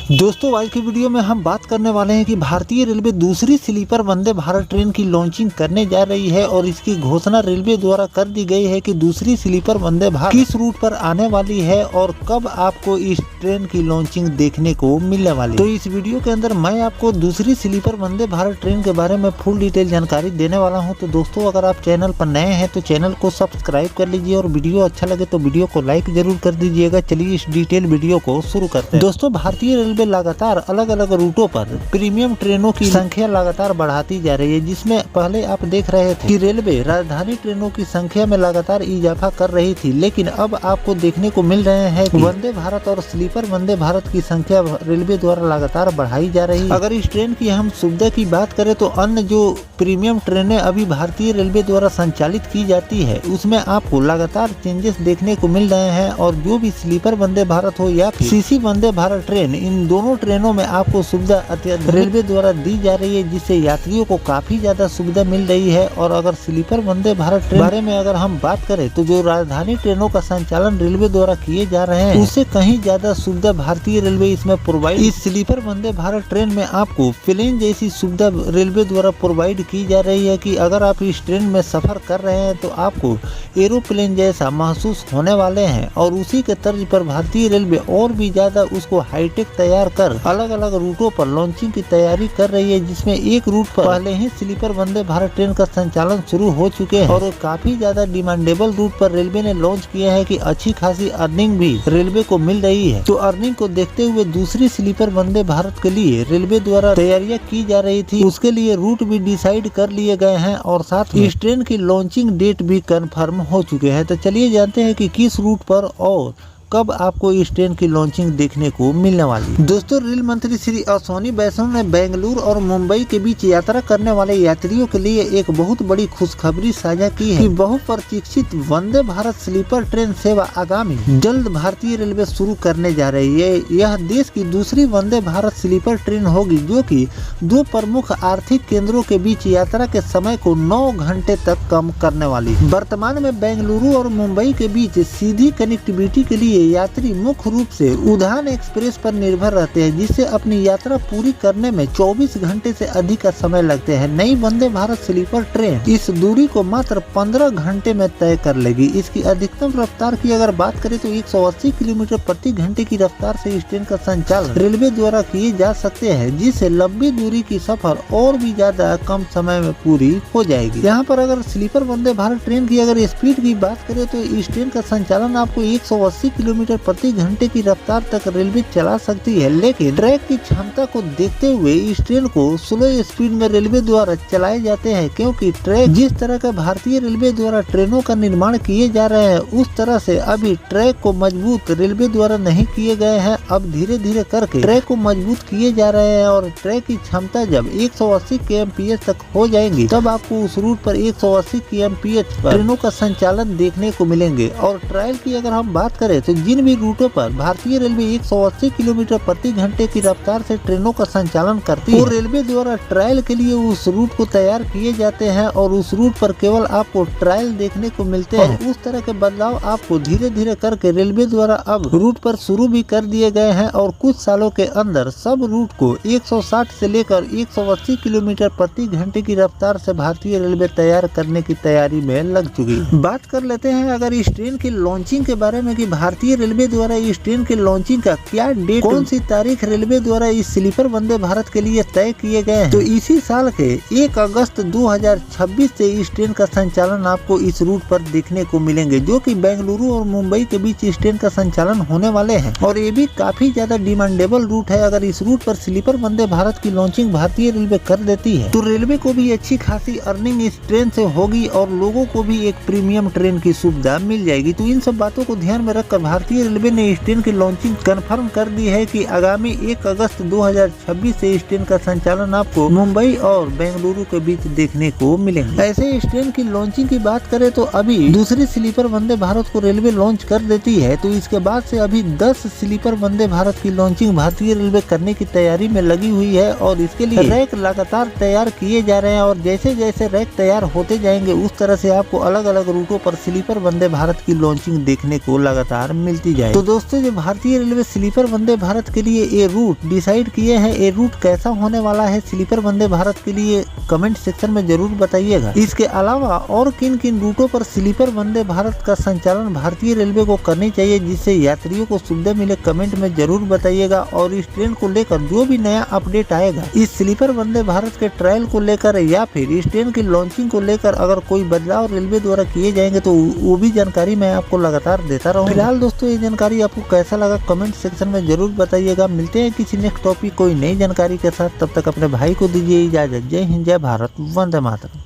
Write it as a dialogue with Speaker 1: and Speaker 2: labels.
Speaker 1: दोस्तों आज की वीडियो में हम बात करने वाले हैं कि भारतीय रेलवे दूसरी स्लीपर वंदे भारत ट्रेन की लॉन्चिंग करने जा रही है और इसकी घोषणा रेलवे द्वारा कर दी गई है कि दूसरी स्लीपर वंदे भारत किस रूट पर आने वाली है और कब आपको इस ट्रेन की लॉन्चिंग देखने को मिलने वाली है। तो इस वीडियो के अंदर मैं आपको दूसरी स्लीपर वंदे भारत ट्रेन के बारे में फुल डिटेल जानकारी देने वाला हूँ। तो दोस्तों अगर आप चैनल पर नए हैं तो चैनल को सब्सक्राइब कर लीजिए और वीडियो अच्छा लगे तो वीडियो को लाइक जरूर कर दीजिएगा। चलिए इस डिटेल वीडियो को शुरू करते हैं। दोस्तों भारतीय रेलवे लगातार अलग अलग रूटों पर प्रीमियम ट्रेनों की संख्या लगातार बढ़ाती जा रही है, जिसमें पहले आप देख रहे थे कि रेलवे राजधानी ट्रेनों की संख्या में लगातार इजाफा कर रही थी, लेकिन अब आपको देखने को मिल रहे हैं कि वंदे भारत और स्लीपर वंदे भारत की संख्या रेलवे द्वारा लगातार बढ़ाई जा रही है। अगर इस ट्रेन की हम सुविधा की बात करें तो अन्य जो प्रीमियम ट्रेनें अभी भारतीय रेलवे द्वारा संचालित की जाती है उसमें आपको लगातार चेंजेस देखने को मिल रहे हैं और जो भी स्लीपर वंदे भारत हो या फिर सीसी वंदे भारत ट्रेन, इन दोनों ट्रेनों में आपको सुविधा रेलवे द्वारा दी जा रही है, जिससे यात्रियों को काफी ज्यादा सुविधा मिल रही है। और अगर स्लीपर वंदे भारत ट्रेन बारे में अगर हम बात करें तो जो राजधानी ट्रेनों का संचालन रेलवे द्वारा किए जा रहे हैं उससे कहीं ज्यादा सुविधा भारतीय रेलवे इसमें प्रोवाइड। इस स्लीपर वंदे भारत ट्रेन में आपको प्लेन जैसी सुविधा रेलवे द्वारा प्रोवाइड की जा रही है कि अगर आप इस ट्रेन में सफर कर रहे हैं तो आपको एरोप्लेन जैसा महसूस होने वाले हैं। और उसी के तर्ज पर भारतीय रेलवे और भी ज्यादा उसको हाईटेक तैयार कर अलग अलग रूटों पर लॉन्चिंग की तैयारी कर रही है, जिसमें एक रूट पर पहले ही स्लीपर वंदे भारत ट्रेन का संचालन शुरू हो चुके हैं और काफी ज्यादा डिमांडेबल रूट पर रेलवे ने लॉन्च किया है कि अच्छी खासी अर्निंग भी रेलवे को मिल रही है। तो अर्निंग को देखते हुए दूसरी स्लीपर वंदे भारत के लिए रेलवे द्वारा तैयारियां की जा रही थी, उसके लिए रूट भी डिसाइड कर लिए गए हैं और साथ ही इस ट्रेन की लॉन्चिंग डेट भी कंफर्म हो चुके हैं। तो चलिए जानते हैं कि किस रूट पर और कब आपको इस ट्रेन की लॉन्चिंग देखने को मिलने वाली है। दोस्तों रेल मंत्री श्री अश्विनी वैष्णव ने बेंगलुरु और मुंबई के बीच यात्रा करने वाले यात्रियों के लिए एक बहुत बड़ी खुशखबरी साझा की है कि बहुप्रतीक्षित वंदे भारत स्लीपर ट्रेन सेवा आगामी जल्द भारतीय रेलवे शुरू करने जा रही है। यह देश की दूसरी वंदे भारत स्लीपर ट्रेन होगी जो कि दो प्रमुख आर्थिक केंद्रों के बीच यात्रा के समय को 9 घंटे तक कम करने वाली है। वर्तमान में बेंगलुरु और मुंबई के बीच सीधी कनेक्टिविटी के लिए यात्री मुख्य रूप से उड़ान एक्सप्रेस पर निर्भर रहते हैं, जिससे अपनी यात्रा पूरी करने में 24 घंटे से अधिक का समय लगते हैं। नई वंदे भारत स्लीपर ट्रेन इस दूरी को मात्र 15 घंटे में तय कर लेगी। इसकी अधिकतम रफ्तार की अगर बात करें तो 180 किलोमीटर प्रति घंटे की रफ्तार से इस ट्रेन का संचालन रेलवे द्वारा किए जा सकते हैं, जिससे लंबी दूरी की सफर और भी ज्यादा कम समय में पूरी हो जाएगी। यहाँ पर अगर स्लीपर वंदे भारत ट्रेन की अगर स्पीड की बात करें तो इस ट्रेन का संचालन आपको 180 किलोमीटर प्रति घंटे की रफ्तार तक रेलवे चला सकती है, लेकिन ट्रैक की क्षमता को देखते हुए इस ट्रेन को स्लो स्पीड में रेलवे द्वारा चलाए जाते हैं, क्योंकि ट्रैक जिस तरह का भारतीय रेलवे द्वारा ट्रेनों का निर्माण किए जा रहे हैं उस तरह से अभी ट्रैक को मजबूत रेलवे द्वारा नहीं किए गए हैं। अब धीरे धीरे करके ट्रैक को मजबूत किए जा रहे हैं और ट्रैक की क्षमता जब 180 kmph तक हो जाएंगी तब आपको उस रूट पर 180 kmph पर ट्रेनों का संचालन देखने को मिलेंगे। और ट्रायल की अगर हम बात करें तो जिन भी रूटों पर भारतीय रेलवे 180 किलोमीटर प्रति घंटे की रफ्तार से ट्रेनों का संचालन करती है, वो रेलवे द्वारा ट्रायल के लिए उस रूट को तैयार किए जाते हैं और उस रूट पर केवल आपको ट्रायल देखने को मिलते हैं। उस तरह के बदलाव आपको धीरे धीरे करके रेलवे द्वारा अब रूट पर शुरू भी कर दिए गए हैं और कुछ सालों के अंदर सब रूट को 160 से लेकर 180 किलोमीटर प्रति घंटे की रफ्तार से भारतीय रेलवे तैयार करने की तैयारी में लग चुकी है। बात कर लेते हैं अगर इस ट्रेन की लॉन्चिंग के बारे में कि भारतीय रेलवे द्वारा इस ट्रेन के लॉन्चिंग का क्या डेट, कौन सी तारीख रेलवे द्वारा इस स्लीपर वंदे भारत के लिए तय किए गए हैं। तो इसी साल के 1 अगस्त 2026 से इस ट्रेन का संचालन आपको इस रूट पर देखने को मिलेंगे, जो कि बेंगलुरु और मुंबई के बीच इस ट्रेन का संचालन होने वाले हैं और ये भी काफी ज्यादा डिमांडेबल रूट है। अगर इस रूट पर स्लीपर वंदे भारत की लॉन्चिंग भारतीय रेलवे कर देती है तो रेलवे को भी अच्छी खासी अर्निंग इस ट्रेन से होगी और लोगों को भी एक प्रीमियम ट्रेन की सुविधा मिल जाएगी। तो इन सब बातों को ध्यान में रखकर भारतीय रेलवे ने इस ट्रेन की लॉन्चिंग कंफर्म कर दी है कि आगामी 1 अगस्त 2026 से इस ट्रेन का संचालन आपको मुंबई और बेंगलुरु के बीच देखने को मिलेंगे। ऐसे इस ट्रेन की लॉन्चिंग की बात करें तो अभी दूसरी स्लीपर वंदे भारत को रेलवे लॉन्च कर देती है, तो इसके बाद से अभी 10 स्लीपर वंदे भारत की लॉन्चिंग भारतीय रेलवे करने की तैयारी में लगी हुई है और इसके लिए रैक लगातार तैयार किए जा रहे हैं और जैसे जैसे रैक तैयार होते जाएंगे उस तरह से आपको अलग अलग रूटों पर स्लीपर वंदे भारत की लॉन्चिंग देखने को लगातार मिलती जाए। तो दोस्तों, जो भारतीय रेलवे स्लीपर वंदे भारत के लिए ये रूट डिसाइड किए हैं, ये रूट कैसा होने वाला है स्लीपर वंदे भारत के लिए, कमेंट सेक्शन में जरूर बताइएगा। इसके अलावा और किन किन रूटों पर स्लीपर वंदे भारत का संचालन भारतीय रेलवे को करनी चाहिए जिससे यात्रियों को सुविधा मिले, कमेंट में जरूर बताइएगा। और इस ट्रेन को लेकर जो भी नया अपडेट आएगा, इस स्लीपर वंदे भारत के ट्रायल को लेकर या फिर इस ट्रेन की लॉन्चिंग को लेकर अगर कोई बदलाव रेलवे द्वारा किए जाएंगे तो वो भी जानकारी मैं आपको लगातार देता रहूँगा। फिलहाल दोस्तों, ये जानकारी आपको कैसा लगा कमेंट सेक्शन में जरूर बताइएगा। मिलते हैं किसी नेक्स्ट टॉपिक कोई नई जानकारी के साथ, तब तक अपने भाई को दीजिए इजाजत। जय हिंद, जय भारत, वंदे मातरम।